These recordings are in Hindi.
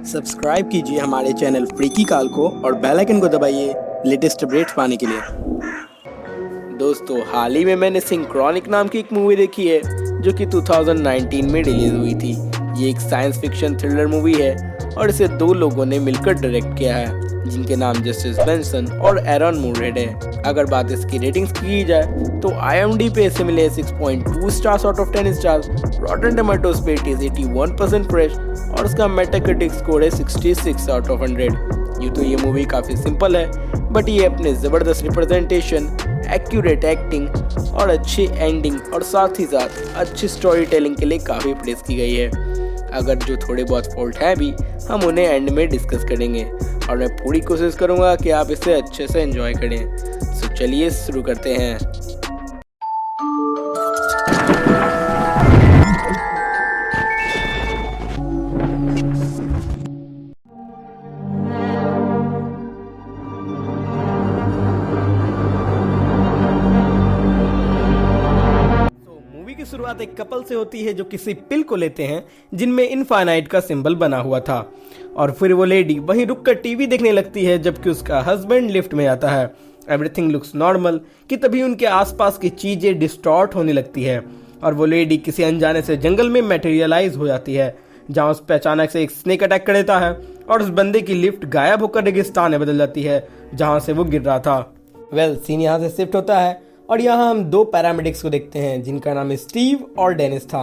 सब्सक्राइब कीजिए हमारे चैनल फ्रीकी काल को और बेल आइकन को दबाइए लेटेस्ट अपडेट्स पाने के लिए। दोस्तों, हाल ही में मैंने सिंक्रोनिक नाम की एक मूवी देखी है जो कि 2019 में रिलीज हुई थी। ये एक साइंस फिक्शन थ्रिलर मूवी है और इसे दो लोगों ने मिलकर डायरेक्ट किया है जिनके नाम जस्टिस बेंसन और एरॉन मूरहेड है। अगर बात इसकी रेटिंग्स की जाए तो IMDb पे इसे मिले 6.2 stars out of 10 stars, रॉटन tomatoes पे इट इज 81% फ्रेश और उसका मेटाक्रिटिक स्कोर है 66 आउट ऑफ 100। यूँ तो ये मूवी काफ़ी सिंपल है बट ये अपने ज़बरदस्त रिप्रेजेंटेशन, एक्यूरेट एक्टिंग और अच्छी एंडिंग और साथ ही साथ अच्छी स्टोरी टेलिंग के लिए काफ़ी प्रेस की गई है। अगर जो थोड़े बहुत फॉल्ट हैं भी, हम उन्हें एंड में डिस्कस करेंगे और मैं पूरी कोशिश करूंगा कि आप इसे अच्छे से एंजॉय करें। सो चलिए शुरू करते हैं। शुरुआत एक कपल से होती है जो किसी पिल को लेते हैं जिनमें इनफाइनाइट का सिंबल बना हुआ था और फिर वो लेडी वहीं रुककर टीवी देखने लगती है जबकि उसका हस्बैंड लिफ्ट में आता है। एवरीथिंग लुक्स नॉर्मल कि तभी उनके आसपास की चीजें डिस्टॉर्ट होने लगती है और वो लेडी किसी अनजाने से जंगल में मटेरियलाइज हो जाती है जहां उस पर अचानक से एक स्नेक अटैक कर देता है और उस बंदे की लिफ्ट गायब होकर रेगिस्तान में बदल जाती है जहां से वो गिर रहा था। सीन यहाँ से शिफ्ट होता है और यहाँ हम दो पैरामेडिक्स को देखते हैं जिनका नाम स्टीव और डेनिस था।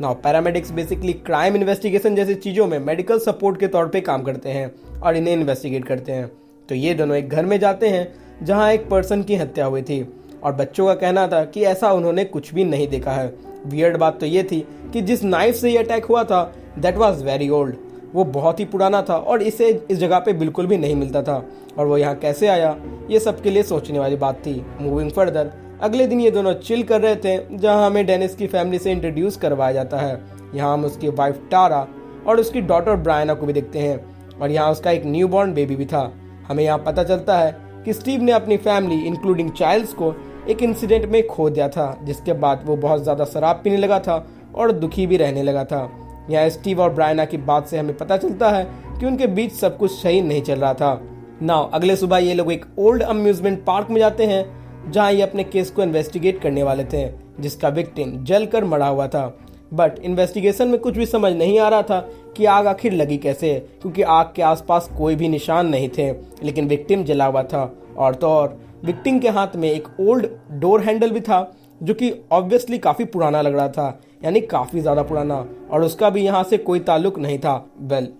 Now paramedics basically crime investigation जैसी चीज़ों में मेडिकल सपोर्ट के तौर पे काम करते हैं और इन्हें इन्वेस्टिगेट करते हैं। तो ये दोनों एक घर में जाते हैं जहाँ एक पर्सन की हत्या हुई थी और बच्चों का कहना था कि ऐसा उन्होंने कुछ भी नहीं देखा है। वियर्ड बात तो ये थी कि जिस नाइफ से ये अटैक हुआ था दैट वॉज वेरी ओल्ड, वो बहुत ही पुराना था और इसे इस जगह पे बिल्कुल भी नहीं मिलता था और वो यहाँ कैसे आया, ये सबके लिए सोचने वाली बात थी। मूविंग फर्दर, अगले दिन ये दोनों चिल कर रहे थे जहां हमें डेनिस की फैमिली से इंट्रोड्यूस करवाया जाता है। यहाँ हम उसकी वाइफ टारा और उसकी डॉटर ब्रायना को भी देखते हैं और यहाँ उसका एक न्यूबॉर्न बेबी भी था। हमें यहाँ पता चलता है कि स्टीव ने अपनी फैमिली इंक्लूडिंग चाइल्ड्स को एक इंसिडेंट में खो दिया था जिसके बाद वो बहुत ज़्यादा शराब पीने लगा था और दुखी भी रहने लगा था। यहाँ स्टीव और ब्रायना की बात से हमें पता चलता है कि उनके बीच सब कुछ सही नहीं चल रहा था। नाउ अगले सुबह ये लोग एक ओल्ड अम्यूजमेंट पार्क में जाते हैं जहां ये अपने केस को इन्वेस्टिगेट करने वाले थे जिसका विक्टिम जलकर मरा हुआ था। बट इन्वेस्टिगेशन में कुछ भी समझ नहीं आ रहा था कि आग आखिर लगी कैसे, क्योंकि आग के आसपास कोई भी निशान नहीं थे लेकिन विक्टिम जला हुआ था। और तो और विक्टिम के हाथ में एक ओल्ड डोर हैंडल भी था जो कि ऑब्वियसली काफ़ी पुराना लग रहा था, यानी काफ़ी ज़्यादा पुराना, और उसका भी यहाँ से कोई ताल्लुक नहीं था।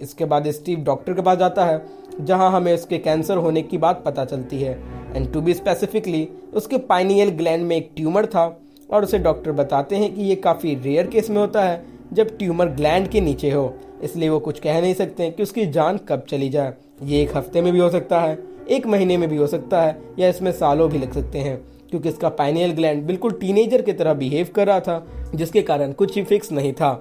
इसके बाद स्टीव डॉक्टर के पास जाता है जहाँ हमें उसके कैंसर होने की बात पता चलती है एंड टू बी स्पेसिफिकली उसके पाइनियल ग्लैंड में एक ट्यूमर था और उसे डॉक्टर बताते हैं कि ये काफ़ी रेयर केस में होता है जब ट्यूमर ग्लैंड के नीचे हो, इसलिए वो कुछ कह नहीं सकते कि उसकी जान कब चली जाए। ये एक हफ्ते में भी हो सकता है, एक महीने में भी हो सकता है या इसमें सालों भी लग सकते हैं क्योंकि इसका पाइनियल ग्लैंड बिल्कुल टीनेजर की तरह बिहेव कर रहा था जिसके कारण कुछ ही फिक्स नहीं था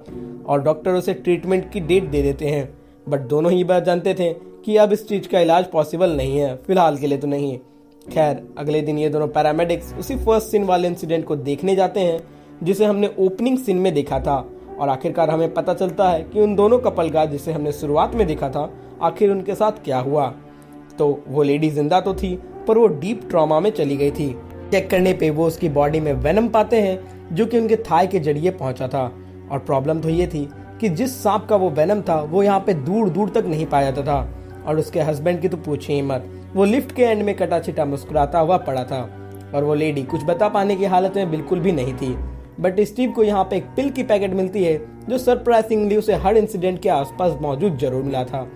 और डॉक्टर उसे ट्रीटमेंट की डेट दे देते हैं। बट दोनों ही बात जानते थे कि अब इस चीज़ का इलाज पॉसिबल नहीं है, फिलहाल के लिए तो नहीं। खैर, अगले दिन ये दोनों पैरामेडिक्स उसी फर्स्ट सीन वाले इंसिडेंट को देखने जाते हैं जिसे हमने ओपनिंग सीन में देखा था और आखिरकार हमें पता चलता है कि उन दोनों कपल का जिसे हमने शुरुआत में देखा था आखिर उनके साथ क्या हुआ। तो वो लेडी जिंदा तो थी पर वो डीप ट्रॉमा में चली गई थी। चेक करने पे वो उसकी बॉडी में वेनम पाते हैं जो कि उनके थाई के जरिए पहुंचा था और प्रॉब्लम तो ये थी कि जिस सांप का वो वेनम था वो यहाँ पे दूर दूर तक नहीं पाया जाता था और उसके हस्बैंड की तो पूछिए ही मत, वो लिफ्ट के एंड में कटा छिटा मुस्कुराता हुआ पड़ा था और वो लेडी कुछ बता पाने की हालत में बिल्कुल भी नहीं थी। बट स्टीव को यहाँ पे एक पिल की पैकेट मिलती है जो सरप्राइजिंगली उसे हर इंसिडेंट के आसपास मौजूद जरूर मिला था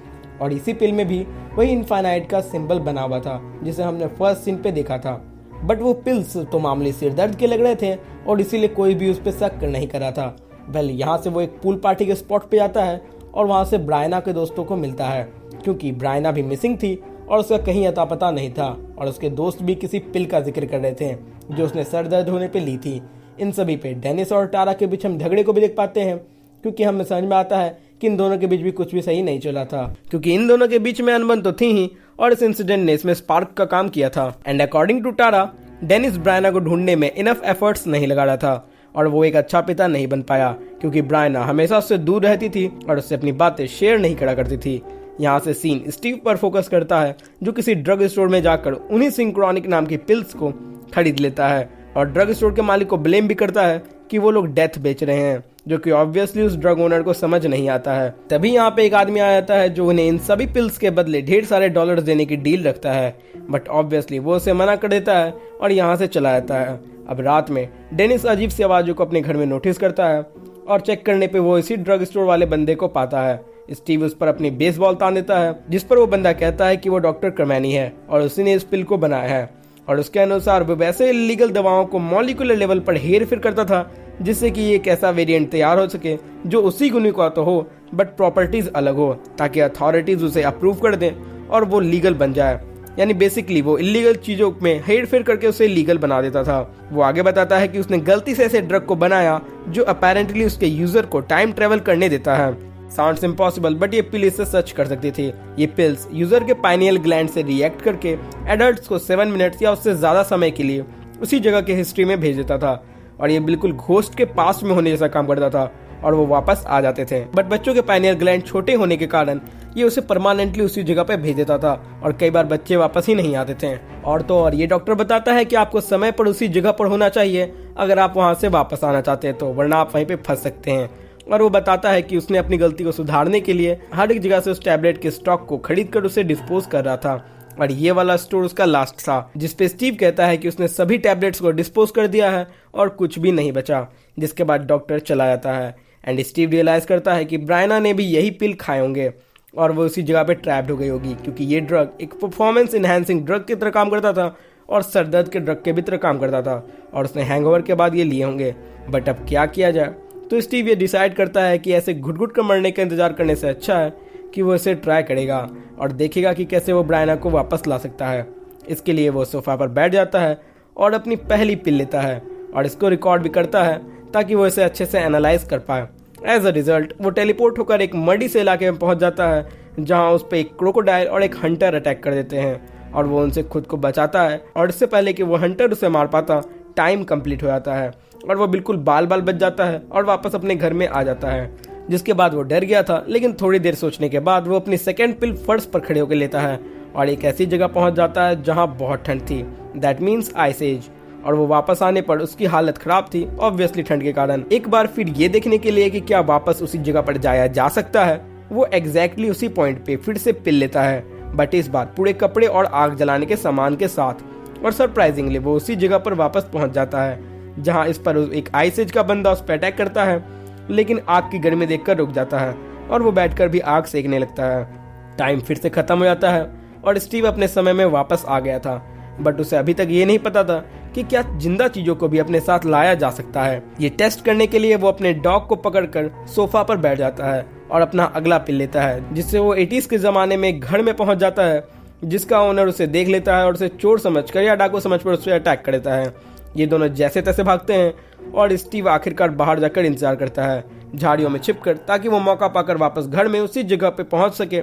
और इसी पिल में भी वही इनफाइनाइट का सिंबल बना हुआ था जिसे हमने फर्स्ट सीन पे देखा था। बट वो पिल्स तो मामूली सिर दर्द के लग रहे थे और इसीलिए कोई भी उस पर शक नहीं कर रहा था। यहाँ से वो एक पूल पार्टी के स्पॉट पे जाता है और वहाँ से ब्रायना के दोस्तों को मिलता है क्योंकि ब्रायना भी मिसिंग थी और उसका कहीं अता पता नहीं था और उसके दोस्त भी किसी पिल का जिक्र कर रहे थे जो उसने सर दर्द होने पे ली थी। इन सभी पे डेनिस और टारा के बीच हम झगड़े को भी देख पाते हैं क्योंकि हमें समझ में आता है कि इन दोनों के बीच भी कुछ भी सही नहीं चला था क्योंकि इन दोनों के बीच में अनबन तो थी ही और इस इंसिडेंट ने इसमें स्पार्क का काम किया था। And according to Tara, Dennis Briana को ढूंढने में इनफ एफर्ट्स नहीं लगा रहा था और वो एक अच्छा पिता नहीं बन पाया क्योंकि ब्रायना हमेशा उससे दूर रहती थी और उससे अपनी बातें शेयर नहीं करा करती थी। यहाँ से सीन स्टीव पर फोकस करता है जो किसी ड्रग स्टोर में जाकर उन्हीं सिंक्रोनिक नाम की पिल्स को खरीद लेता है और ड्रग स्टोर के मालिक को ब्लेम भी करता है कि वो लोग डेथ बेच रहे हैं, जो कि ऑब्वियसली उस ड्रग ओनर को समझ नहीं आता है। तभी यहाँ पे एक आदमी आ जाता है जो उन्हें इन सभी पिल्स के बदले ढेर सारे डॉलर्स देने की डील रखता है, बट ऑब्वियसली वो उसे मना कर देता है और यहाँ से चला जाता है। अब रात में डेनिस अजीब सी आवाज़ों को अपने घर में नोटिस करता है और चेक करने पे वो इसी ड्रग स्टोर वाले बंदे को पाता है। स्टीव उस पर अपनी बेसबॉल तान देता है जिस पर वो बंदा कहता है कि वो डॉक्टर क्रमैनी है और उसी ने इस पिल को बनाया है और उसके अनुसार वो वैसे इलीगल दवाओं को मॉलिक्यूलर लेवल पर हेर फेर करता था जिससे कि एक ऐसा वेरिएंट तैयार हो सके जो उसी गुण का तो हो बट प्रॉपर्टीज अलग हो, ताकि अथॉरिटीज उसे अप्रूव कर दें और वो लीगल बन जाए। यानी बेसिकली वो इलीगल चीजों में हेर फेर करके उसे लीगल बना देता था। वो आगे बताता है कि उसने गलती से ऐसे ड्रग को बनाया जो अपेरेंटली उसके यूजर को टाइम ट्रेवल करने देता है। साउंड्स इम्पॉसिबल बट ये पिल इससे सच कर सकती थी। ये पिल्स यूजर के पाइनियल ग्लैंड से रिएक्ट करके एडल्ट्स को 7 मिनट्स या उससे ज्यादा समय के लिए उसी जगह के हिस्ट्री में भेज देता था और ये बिल्कुल घोस्ट के पास में होने जैसा काम करता था और वो वापस आ जाते थे। बट बच्चों के पाइनियल ग्लैंड छोटे होने के कारण ये उसे परमानेंटली उसी जगह पे भेज देता था और कई बार बच्चे वापस ही नहीं आते थे। और तो और ये डॉक्टर बताता है कि आपको समय पर उसी जगह पर होना चाहिए अगर आप वहां से वापस आना चाहते हैं, तो वरना आप वहीं पे फंस सकते हैं। और वो बताता है कि उसने अपनी गलती को सुधारने के लिए हर एक जगह से उस टैबलेट के स्टॉक को खरीद कर उसे डिस्पोज कर रहा था और ये वाला स्टोर उसका लास्ट था, जिसपे स्टीव कहता है कि उसने सभी टैबलेट्स को डिस्पोज कर दिया है और कुछ भी नहीं बचा। जिसके बाद डॉक्टर चला जाता है एंड स्टीव रियलाइज करता है कि ब्रायना ने भी यही पिल खाए होंगे और वो उसी जगह पे ट्रैप्ड हो गई होगी क्योंकि ये ड्रग एक परफॉर्मेंस इनहैंसिंग ड्रग की तरह काम करता था और सरदर्द के ड्रग के भी तरह काम करता था और उसने हैंगओवर के बाद ये लिए होंगे। बट अब क्या किया जाए, तो स्टीव ये डिसाइड करता है कि ऐसे घुट घुट कर मरने का इंतजार करने से अच्छा है कि वो इसे ट्राई करेगा और देखेगा कि कैसे वो ब्रायना को वापस ला सकता है। इसके लिए वो सोफा पर बैठ जाता है और अपनी पहली पिल लेता है और इसको रिकॉर्ड भी करता है ताकि वो इसे अच्छे से एनालाइज कर पाए। एज अ रिजल्ट वो टेलीपोर्ट होकर एक मडी से इलाके में पहुंच जाता है जहां उस पर एक क्रोकोडाइल और एक हंटर अटैक कर देते हैं और वो उनसे खुद को बचाता है और इससे पहले कि वो हंटर उसे मार पाता टाइम कंप्लीट हो जाता है और वो बिल्कुल बाल बाल बच जाता है और वापस अपने घर में आ जाता है। जिसके बाद वो डर गया था, लेकिन थोड़ी देर सोचने के बाद वो अपनी सेकेंड पिल फर्श पर खड़े होकर लेता है और एक ऐसी जगह पहुंच जाता है जहां बहुत ठंड थी, दैट मीन्स आइस एज। और वो वापस आने पर उसकी हालत खराब थी, ऑब्वियसली ठंड के कारण। एक बार फिर ये देखने के लिए कि क्या वापस उसी जगह पर जाया जा सकता है, वो एग्जैक्टली उसी पॉइंट पे फिर से पिल लेता है, बट इस बार पूरे कपड़े और आग जलाने के सामान के साथ। और सरप्राइजिंगली वो उसी जगह पर वापस पहुंच जाता है जहां इस पर एक आइस एज का बंदा उस पर अटैक करता है, लेकिन आग की गर्मी देखकर रुक जाता है और वो बैठकर भी आग सेकने लगता है। टाइम फिर से खत्म हो जाता है और स्टीव अपने समय में वापस आ गया था, बट उसे अभी तक ये नहीं पता था कि क्या जिंदा चीजों को भी अपने साथ लाया जा सकता है। ये टेस्ट करने के लिए वो अपने डॉग को पकड़कर सोफा पर बैठ जाता है और अपना अगला पिल लेता है, जिससे वो 80s के जमाने में घर में पहुंच जाता है जिसका ओनर उसे देख लेता है और उसे चोर समझकर या डाकू समझकर उसे अटैक कर देता है। ये दोनों जैसे तैसे भागते हैं और स्टीव आखिरकार बाहर जाकर इंतजार करता है झाड़ियों में छिपकर, ताकि वो मौका पाकर वापस घर में उसी जगह पे पहुंच सके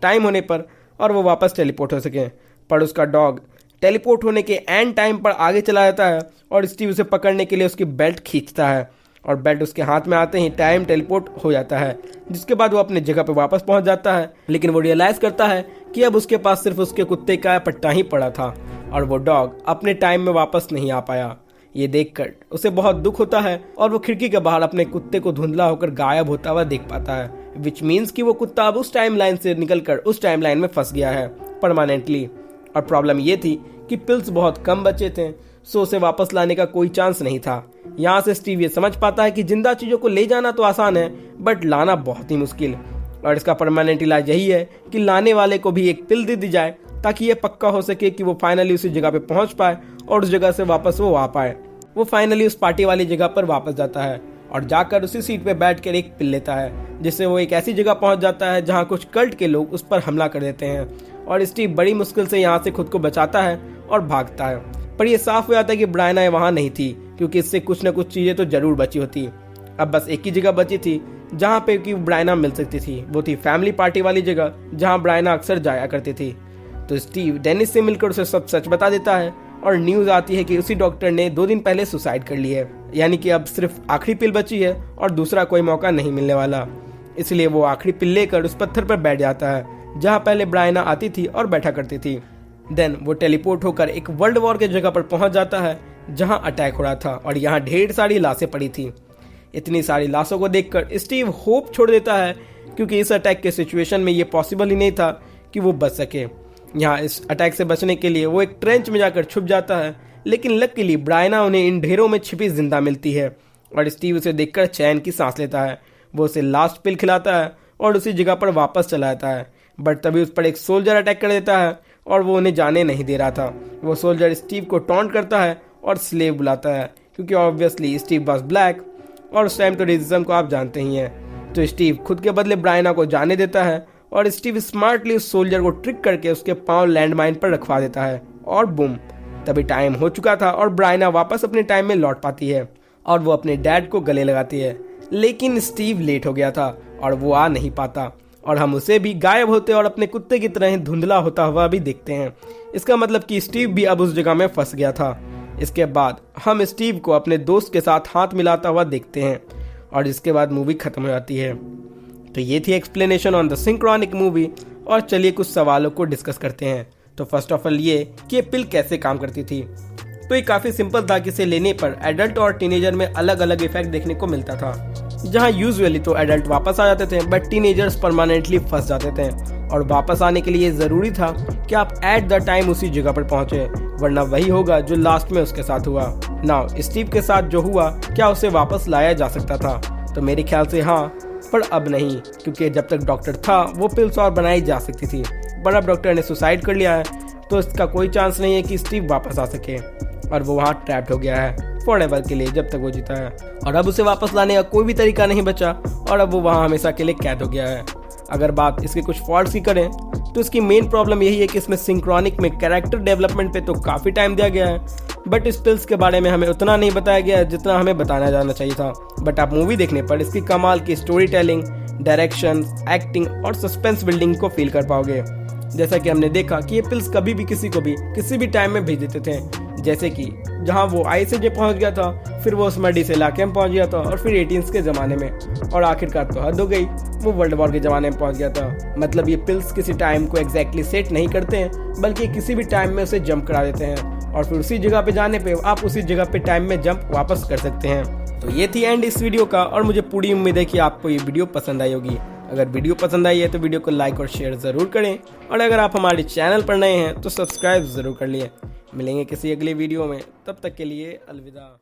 टाइम होने पर और वो वापस टेलीपोर्ट हो सके। पर उसका डॉग टेलीपोर्ट होने के एंड टाइम पर आगे चला जाता है और स्टीव उसे पकड़ने के लिए उसकी बेल्ट खींचता है और बेल्ट उसके हाथ में आते ही टाइम टेलीपोर्ट हो जाता है। जिसके बाद वो अपने जगह पे वापस पहुंच जाता है, लेकिन वो रियलाइज करता है कि अब उसके पास सिर्फ उसके कुत्ते का पट्टा ही पड़ा था और वो डॉग अपने टाइम में वापस नहीं आ पाया। ये देखकर उसे बहुत दुख होता है और वो खिड़की के बाहर अपने कुत्ते को धुंधला होकर गायब होता हुआ देख पाता है, विच मीन्स कि वो कुत्ता अब उस टाइम लाइन से निकलकर उस टाइम लाइन में फंस गया है परमानेंटली। और प्रॉब्लम ये थी कि पिल्स बहुत कम बचे थे, सो उसे वापस लाने का कोई चांस नहीं था। यहाँ से स्टीव ये समझ पाता है कि जिंदा चीजों को ले जाना तो आसान है, बट लाना बहुत ही मुश्किल, और इसका परमानेंट इलाज यही है कि लाने वाले को भी एक पिल दे दी जाए ताकि ये पक्का हो सके कि वो फाइनली उसी जगह पे पहुंच पाए और उस जगह से वापस वो आ पाए। वो फाइनली उस पार्टी वाली जगह पर वापस जाता है और जाकर उसी सीट पे बैठकर एक पिल लेता है, जिससे वो एक ऐसी जगह पहुंच जाता है जहां कुछ कल्ट के लोग उस पर हमला कर देते हैं और स्टीव बड़ी मुश्किल से यहाँ से खुद को बचाता है और भागता है। पर यह साफ हो जाता है कि ब्रायना वहां नहीं थी, क्योंकि इससे कुछ न कुछ चीजें तो जरूर बची होती। अब बस एक ही जगह बची थी जहाँ पे कि ब्रायना मिल सकती थी, वो थी फैमिली पार्टी वाली जगह जहाँ ब्रायना अक्सर जाया करती थी। तो स्टीव डेनिस से मिलकर उसे सब सच बता देता है और न्यूज आती है कि उसी डॉक्टर ने 2 दिन पहले सुसाइड कर ली है। यानी कि अब सिर्फ आखिरी पिल बची है और दूसरा कोई मौका नहीं मिलने वाला। इसलिए वो आखिरी पिल लेकर उस पत्थर पर बैठ जाता है जहाँ पहले ब्रायना आती थी और बैठा करती थी। देन वो टेलीपोर्ट होकर एक वर्ल्ड वॉर के जगह पर पहुंच जाता है जहां अटैक हो रहा था और यहाँ ढेर सारी लाशें पड़ी थी। इतनी सारी लाशों को देखकर स्टीव होप छोड़ देता है, क्योंकि इस अटैक के सिचुएशन में ये पॉसिबल ही नहीं था कि वो बच सके। यहाँ इस अटैक से बचने के लिए वो एक ट्रेंच में जाकर छुप जाता है, लेकिन लकीली ब्रायना उन्हें इन ढेरों में छिपी जिंदा मिलती है और स्टीव उसे देखकर चैन की सांस लेता है। वो उसे लास्ट पिल खिलाता है और उसी जगह पर वापस चला जाता है। बट तभी उस पर एक सोल्जर अटैक कर देता है और वो उन्हें जाने नहीं दे रहा था। वो सोल्जर स्टीव को टॉन्ट करता है और स्लेव बुलाता है, क्योंकि ऑब्वियसली स्टीव वाज ब्लैक और उस टाइम तो रेसिज्म को आप जानते ही हैं। तो स्टीव खुद के बदले ब्रायना को जाने देता है और स्टीव स्मार्टली उस सोल्जर को ट्रिक करके उसके पांव लैंडमाइन पर रखवा देता है और बूम, तभी टाइम हो चुका था और ब्रायना वापस अपने टाइम में लौट पाती है और वो अपने डैड को गले लगाती है। लेकिन स्टीव लेट हो गया था और वो आ नहीं पाता और हम उसे भी गायब होते और अपने कुत्ते की तरह धुंधला होता हुआ भी देखते हैं। इसका मतलब कि स्टीव भी अब उस जगह में फंस गया था। इसके बाद हम स्टीव को अपने दोस्त के साथ हाथ मिलाता हुआ देखते हैं और इसके बाद मूवी खत्म हो जाती है। तो ये थी explanation on the synchronic movie. और चलिए कुछ सवालों को डिस्कस करते हैं। तो फर्स्ट ऑफ ऑल ये कि पिल कैसे काम करती थी। तो ये काफ़ी सिंपल था कि इसे लेने पर एडल्ट और टीनेजर में अलग अलग इफेक्ट देखने को मिलता था। जहां यूजुअली तो एडल्ट वापस आ जाते थे बट टीनेजर्स परमानेंटली फंस जाते थे और वापस आने के लिए ज़रूरी था कि आप एट द टाइम उसी जगह पर पहुंचे, वरना वही होगा जो लास्ट में उसके साथ हुआ। नाउ स्टीव के साथ जो हुआ, क्या उसे वापस लाया जा सकता था? तो मेरे ख्याल से हाँ, पर अब नहीं, क्योंकि जब तक डॉक्टर था वो पिल्स और बनाई जा सकती थी। पर अब डॉक्टर ने सुसाइड कर लिया है तो इसका कोई चांस नहीं है कि स्टीव वापस आ सके और वो वहाँ ट्रैप्ड हो गया है फॉरएवर के लिए जब तक वो जीता है। और अब उसे वापस लाने का कोई भी तरीका नहीं बचा और अब वो वहाँ हमेशा के लिए कैद हो गया है। अगर बात इसके कुछ फॉल्ट्स की करें तो इसकी मेन प्रॉब्लम यही है कि इसमें सिंक्रोनिक में कैरेक्टर डेवलपमेंट पे तो काफ़ी टाइम दिया गया है, बट इस पिल्स के बारे में हमें उतना नहीं बताया गया है जितना हमें बताना जाना चाहिए था। बट आप मूवी देखने पर इसकी कमाल की स्टोरी टेलिंग, डायरेक्शन, एक्टिंग और सस्पेंस बिल्डिंग को फील कर पाओगे। जैसा कि हमने देखा कि ये पिल्स कभी भी किसी को भी किसी भी टाइम में भेज देते थे, जैसे कि जहां वो आईसीजे पहुंच गया था, फिर वो उस मर्डी से इलाके में पहुंच गया था और फिर 18s के ज़माने में, और आखिरकार तो हद हो गई, वो वर्ल्ड वॉर के ज़माने में पहुंच गया था। मतलब ये पिल्स किसी टाइम को एग्जैक्टली सेट नहीं करते हैं, बल्कि किसी भी टाइम में उसे जंप करा देते हैं और फिर उसी जगह पे जाने पे आप उसी जगह पे टाइम में जंप वापस कर सकते हैं। तो ये थी एंड इस वीडियो का और मुझे पूरी उम्मीद है कि आपको ये वीडियो पसंद आई होगी। अगर वीडियो पसंद आई है तो वीडियो को लाइक और शेयर ज़रूर करें और अगर आप हमारे चैनल पर नए हैं तो सब्सक्राइब ज़रूर कर लिए। मिलेंगे किसी अगले वीडियो में, तब तक के लिए अलविदा।